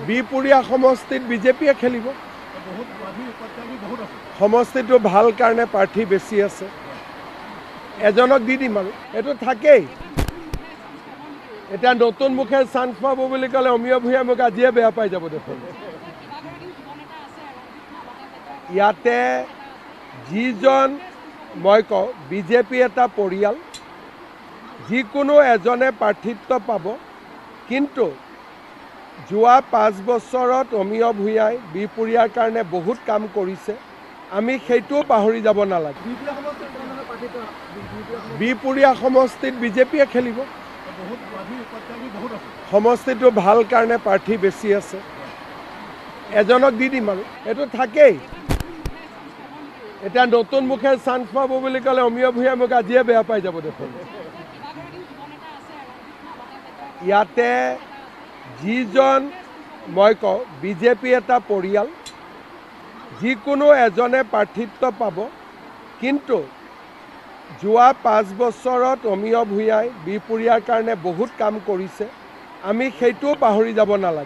বিপুৰীয়া সমষ্টিত বিজেপিয়ে খেলিব। সমষ্টিটো ভাল কাৰণে প্ৰাৰ্থী বেছি আছে, এজনক দি দিম আৰু এইটো থাকেই। এতিয়া নতুন মুখে চান্স পাব বুলি ক'লে অমিয় ভূঞাই মোক আজিয়ে বেয়া পাই যাব দেখোন। ইয়াতে যিজন মই কওঁ বিজেপি এটা পৰিয়াল, যিকোনো এজনে প্ৰাৰ্থিত্ব পাব, কিন্তু যোৱা 5 বছৰত অমিয় ভূঞাই বিপুৰীয়াৰ কাৰণে বহুত কাম কৰিছে, আমি সেইটোও পাহৰি যাব নালাগে। বিপুৰীয়া সমষ্টিত বিজেপিয়ে খেলিব। সমষ্টিটো ভাল কাৰণে প্ৰাৰ্থী বেছি আছে, এজনক দি দিম আৰু এইটো থাকেই। এতিয়া নতুন মুখে চান্স পাব বুলি ক'লে অমিয় ভূঞাই মোক আজিয়ে বেয়া পাই যাব দেখোন। ইয়াতে যিজন মই কওঁ বিজেপি এটা পৰিয়াল, যিকোনো এজনে প্ৰাৰ্থিত্ব পাব, কিন্তু যোৱা 5 বছৰত অমিয় ভূঞাই বিপুৰীয়াৰ কাৰণে বহুত কাম কৰিছে, আমি সেইটোও পাহৰি যাব নালাগে।